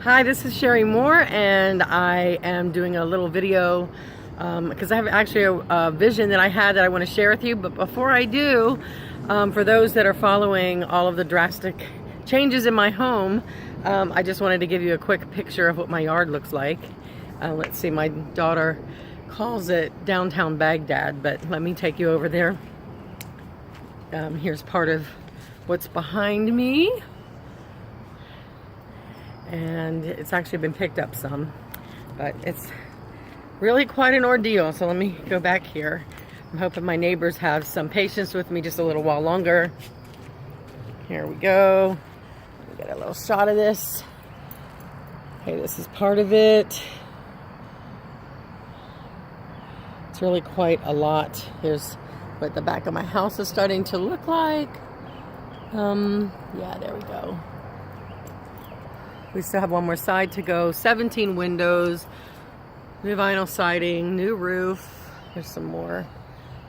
Hi, this is Sherry Moore, and I am doing a little video because I have actually a vision that I had that I want to share with you. But before I do, for those that are following all of the drastic changes in my home, I just wanted to give you a quick picture of what my yard looks like. Let's see, my daughter calls it downtown Baghdad, but let me take you over there. Here's part of what's behind me. And it's actually been picked up some, but it's really quite an ordeal. So let me go back here. I'm hoping my neighbors have some patience with me just a little while longer. Here we go. We get a little shot of this. Okay, this is part of it. It's really quite a lot. Here's what the back of my house is starting to look like. Yeah, there we go. We still have one more side to go. 17 windows, new vinyl siding, new roof. There's some more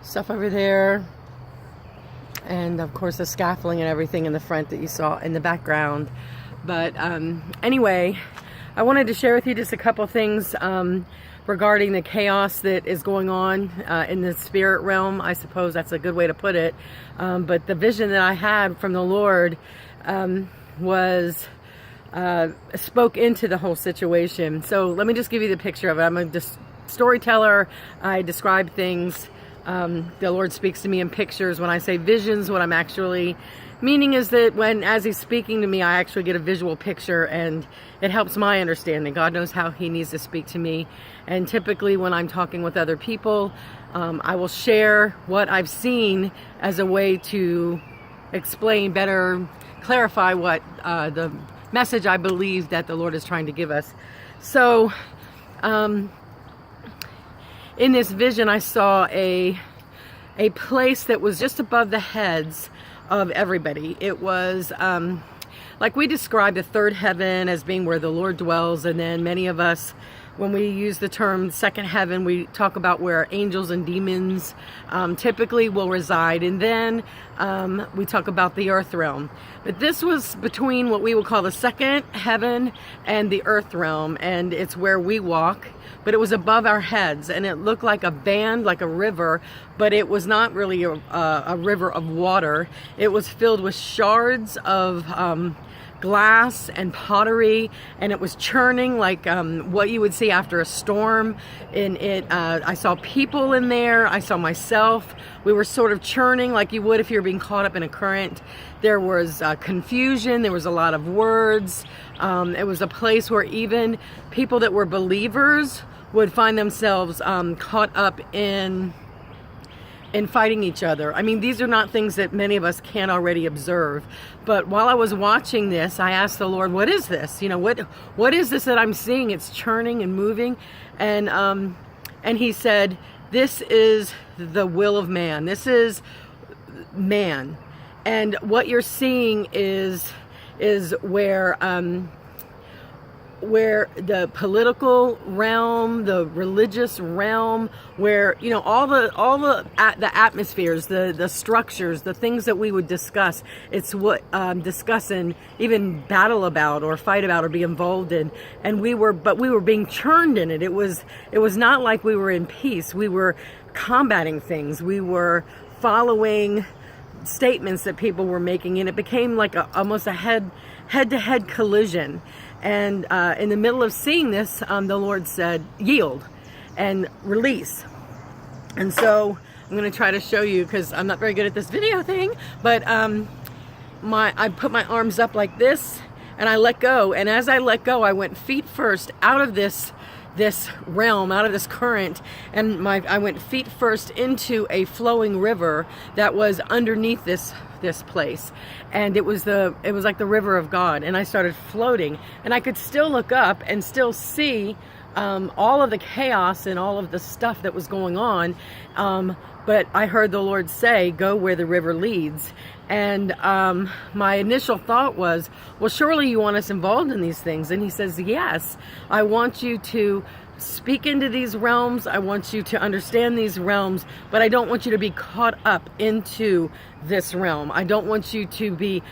stuff over there. And of course the scaffolding and everything in the front that you saw in the background. But anyway, I wanted to share with you just a couple things regarding the chaos that is going on in the spirit realm. I suppose that's a good way to put it. But the vision that I had from the Lord was spoke into the whole situation. So let me just give you the picture of it. I'm a storyteller. I describe things. The Lord speaks to me in pictures. When I say visions, what I'm actually meaning is that as He's speaking to me, I actually get a visual picture, and it helps my understanding. God knows how He needs to speak to me. And typically when I'm talking with other people, I will share what I've seen as a way to explain better, clarify what the message I believe that the Lord is trying to give us. So in this vision, I saw a place that was just above the heads of everybody. It was like we describe the third heaven as being where the Lord dwells, and then many of us, when we use the term second heaven, we talk about where angels and demons typically will reside, and then we talk about the earth realm. But this was between what we would call the second heaven and the earth realm, and it's where we walk, but it was above our heads, and it looked like a band, like a river, but it was not really a river of water. It was filled with shards of glass and pottery, and it was churning like what you would see after a storm. In it, I saw people in there. I saw myself. We were sort of churning like you would if you were being caught up in a current. There was confusion. There was a lot of words. It was a place where even people that were believers would find themselves caught up in fighting each other. I mean, these are not things that many of us can't already observe. But while I was watching this, I asked the Lord, what is this? You know, what is this that I'm seeing? It's churning and moving. And He said, this is the will of man. This is man. And what you're seeing is where the political realm, the religious realm, where, you know, all the atmospheres, the structures, the things that we would discuss, it's what discuss and even battle about or fight about or be involved in. And we were being churned in it. It was not like we were in peace. We were combating things. We were following statements that people were making, and it became like almost a head-to-head collision. And in the middle of seeing this, the Lord said, yield and release. And so I'm going to try to show you, because I'm not very good at this video thing, but I put my arms up like this, and I let go. And as I let go, I went feet first out of this realm, out of this current, and I went feet first into a flowing river that was underneath this place, and it was like the river of God. And I started floating, and I could still look up and still see all of the chaos and all of the stuff that was going on, but I heard the Lord say, go where the river leads. And my initial thought was, well, surely you want us involved in these things. And He says, yes, I want you to speak into these realms. I want you to understand these realms, but I don't want you to be caught up into this realm. I don't want you to be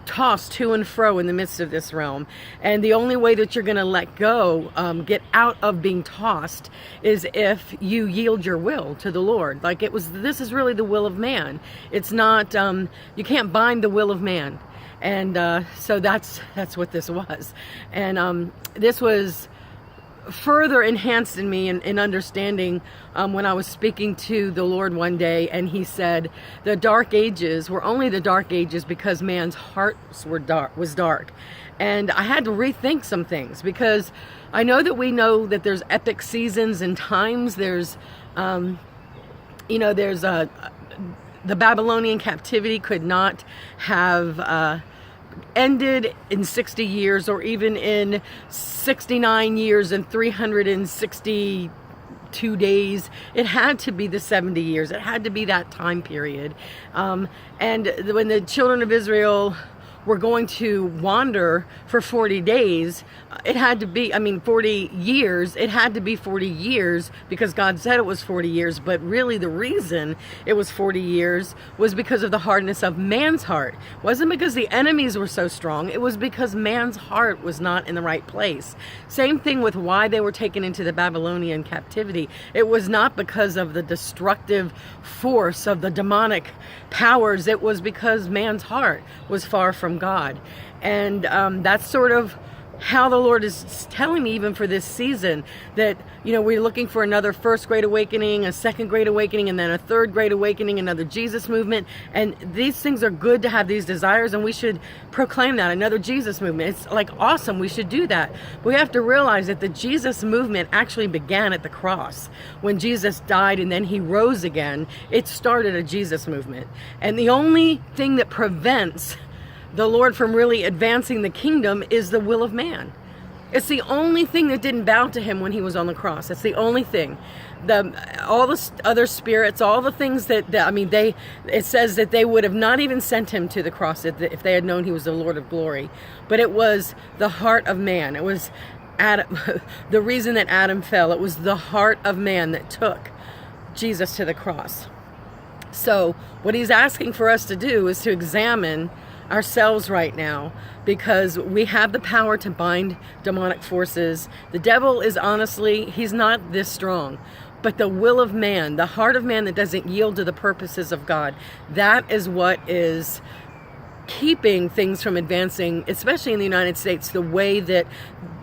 tossed to and fro in the midst of this realm. And the only way that you're going to let go, get out of being tossed, is if you yield your will to the Lord. Like this is really the will of man. It's not, you can't bind the will of man. And so that's what this was. And this was further enhanced in me in understanding when I was speaking to the Lord one day, and he said the dark ages were only the dark ages because man's hearts was dark. And I had to rethink some things, because I know that there's epic seasons and times. There's there's the Babylonian captivity could not have ended in 60 years, or even in 69 years and 362 days. It had to be the 70 years. It had to be that time period. And when the children of Israel were going to wander for 40 days, it had to be, 40 years, it had to be 40 years because God said it was 40 years, but really the reason it was 40 years was because of the hardness of man's heart. It wasn't because the enemies were so strong, it was because man's heart was not in the right place. Same thing with why they were taken into the Babylonian captivity. It was not because of the destructive force of the demonic powers, it was because man's heart was far from God. And that's sort of how the Lord is telling me, even for this season, that we're looking for another first great awakening, a second great awakening, and then a third great awakening, another Jesus movement. And these things are good to have, these desires, and we should proclaim that, another Jesus movement. It's like awesome, we should do that. But we have to realize that the Jesus movement actually began at the cross. When Jesus died and then he rose again, it started a Jesus movement. And the only thing that prevents the Lord from really advancing the kingdom is the will of man. It's the only thing that didn't bow to him when he was on the cross. It's the only thing. All the other spirits, all the things it says that they would have not even sent him to the cross if they had known he was the Lord of glory. But it was the heart of man. It was Adam, the reason that Adam fell. It was the heart of man that took Jesus to the cross. So what he's asking for us to do is to examine ourselves right now, because we have the power to bind demonic forces. The devil is he's not this strong, but the will of man, the heart of man that doesn't yield to the purposes of God, that is what is keeping things from advancing, especially in the United States, the way that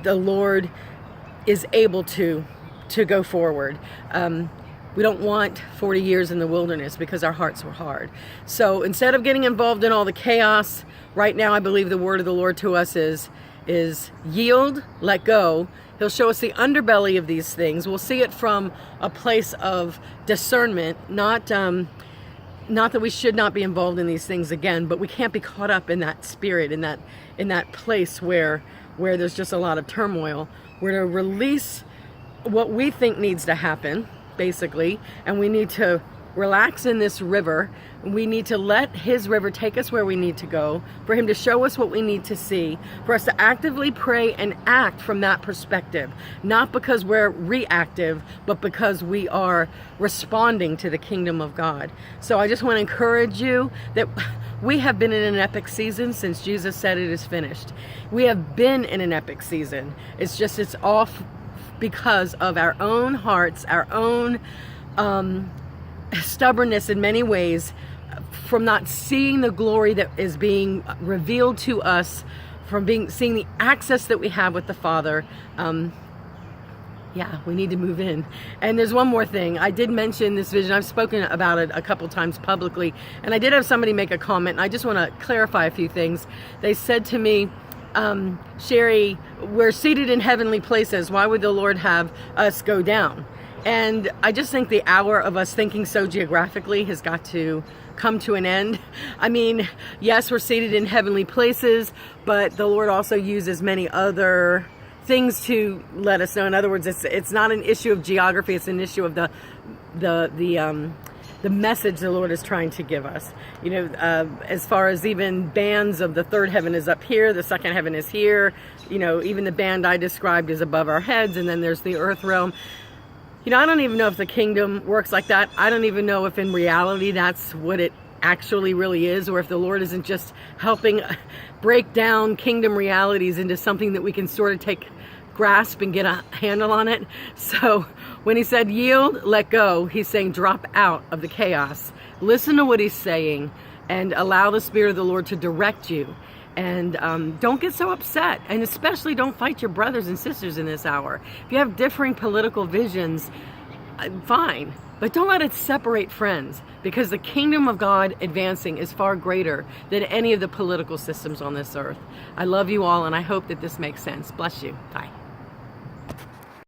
the Lord is able to go forward. We don't want 40 years in the wilderness because our hearts were hard. So instead of getting involved in all the chaos, right now I believe the word of the Lord to us is yield, let go. He'll show us the underbelly of these things. We'll see it from a place of discernment, not that we should not be involved in these things again, but we can't be caught up in that spirit, in that place where there's just a lot of turmoil. We're to release what we think needs to happen, basically, and we need to relax in this river. We need to let his river take us where we need to go, for him to show us what we need to see, for us to actively pray and act from that perspective, not because we're reactive, but because we are responding to the kingdom of God. So I just want to encourage you that we have been in an epic season since Jesus said it is finished. We have been in an epic season. It's all because of our own hearts, our own stubbornness in many ways, from not seeing the glory that is being revealed to us, from seeing the access that we have with the Father. We need to move in. And there's one more thing. I did mention this vision. I've spoken about it a couple times publicly, and I did have somebody make a comment, and I just want to clarify a few things. They said to me, Sherry, we're seated in heavenly places. Why would the Lord have us go down? And I just think the hour of us thinking so geographically has got to come to an end. Yes, we're seated in heavenly places, but the Lord also uses many other things to let us know. In other words, it's not an issue of geography, it's an issue of the message the Lord is trying to give us. As far as even bands of the third heaven is up here, the second heaven is here. Even the band I described is above our heads, and then there's the earth realm. I don't even know if the kingdom works like that. I don't even know if in reality that's what it actually really is, or if the Lord isn't just helping break down kingdom realities into something that we can sort of grasp and get a handle on it. So when he said yield, let go, he's saying drop out of the chaos. Listen to what he's saying and allow the Spirit of the Lord to direct you. And don't get so upset, and especially don't fight your brothers and sisters in this hour. If you have differing political visions, fine, but don't let it separate friends, because the kingdom of God advancing is far greater than any of the political systems on this earth. I love you all, and I hope that this makes sense. Bless you. Bye.